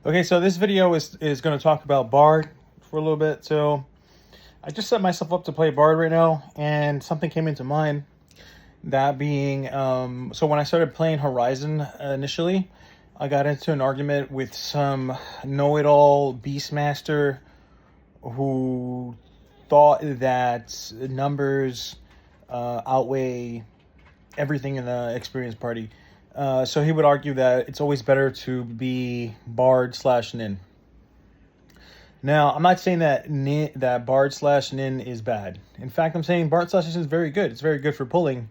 Okay, so this video is going to talk about Bard for a little bit. So I just set myself up to play Bard right now, and something came into mind. That being, so when I started playing Horizon initially, I got into an argument with some know-it-all Beastmaster who thought that numbers outweigh everything in the experience party. So he would argue that it's always better to be Bard / Nin. Now, I'm not saying that Bard / Nin is bad. In fact, I'm saying Bard / Nin is very good. It's very good for pulling,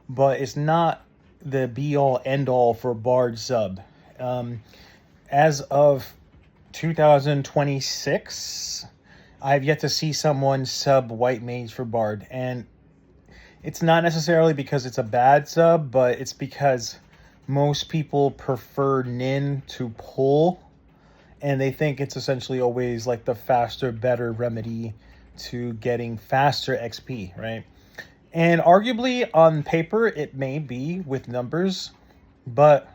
but it's not the be-all, end-all for Bard sub. As of 2026, I've yet to see someone sub White Mage for Bard, and it's not necessarily because it's a bad sub, but it's because most people prefer Nin to pull, and they think it's essentially always like the faster, better remedy to getting faster XP, right? And arguably on paper, it may be with numbers, but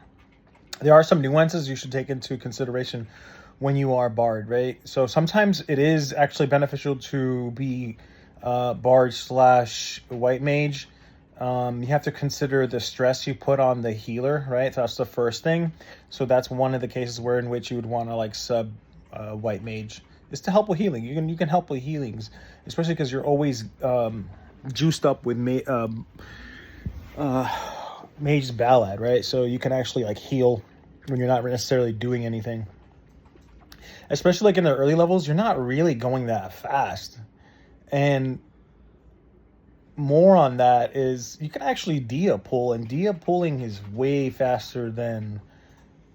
there are some nuances you should take into consideration when you are Bard, right? So sometimes it is actually beneficial to be Bard / White Mage. You have to consider the stress you put on the healer, right? So that's the first thing. So that's one of the cases where in which you would want to like sub White Mage, is to help with healing. You can help with healings, especially because you're always juiced up with Mage's Ballad, right? So you can actually like heal when you're not necessarily doing anything. Especially like in the early levels, you're not really going that fast. And more on that is you can actually Dia pull, and Dia pulling is way faster than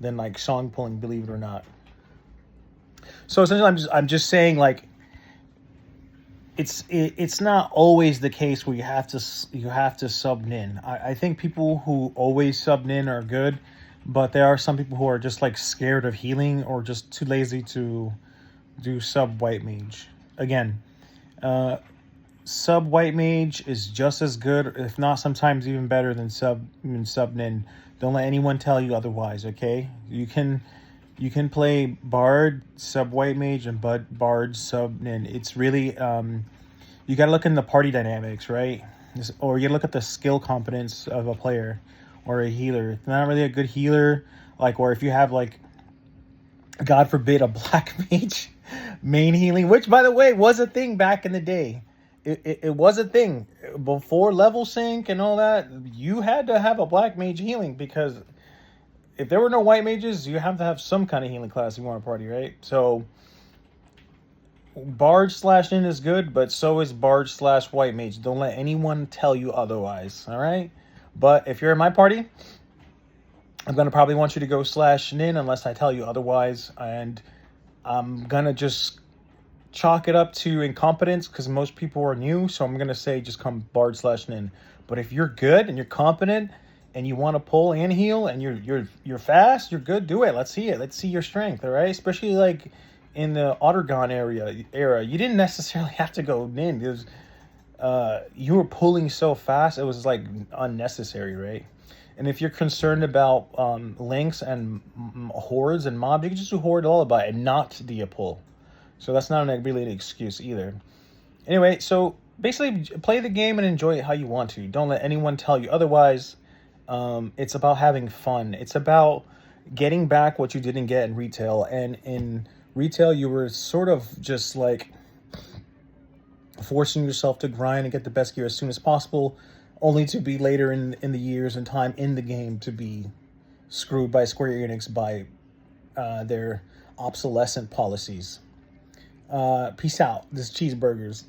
like song pulling, believe it or not. So essentially I'm just saying, like, it's not always the case where you have to sub Nin. I think people who always sub Nin are good, but there are some people who are just like scared of healing or just too lazy to do sub White Mage. Again, sub White Mage is just as good, if not sometimes even better than sub Nin. Don't let anyone tell you otherwise, okay? You can play Bard sub White Mage and Bard sub Nin. It's really you got to look in the party dynamics, right? Or you look at the skill competence of a player or a healer. If not really a good healer, like, or if you have like, God forbid, a Black Mage main healing, which by the way was a thing back in the day. It was a thing before level sync and all that. You had to have a Black Mage healing, because if there were no White Mages, you have to have some kind of healing class if you want to party, right? So Bard / Nin is good, but so is Bard / White Mage. Don't let anyone tell you otherwise, all right? But if you're in my party, I'm going to probably want you to go / Nin unless I tell you otherwise, and I'm going to just chalk it up to incompetence because most people are new, so I'm going to say just come Bard / Nin. But if you're good and you're competent and you want to pull and heal and you're fast, you're good, do it. Let's see it. Let's see your strength, all right? Especially like in the Ottergon era, you didn't necessarily have to go Nin. Because you were pulling so fast, it was like unnecessary, right? And if you're concerned about links and hordes and mobs, you can just do Horde Lullaby and not Dia pull. So that's not really an excuse either. Anyway, so basically play the game and enjoy it how you want to. Don't let anyone tell you otherwise. It's about having fun. It's about getting back what you didn't get in retail. And in retail, you were sort of just like forcing yourself to grind and get the best gear as soon as possible, only to be later in the years and time in the game to be screwed by Square Enix by their obsolescent policies. Peace out. This is Cheeseburgers.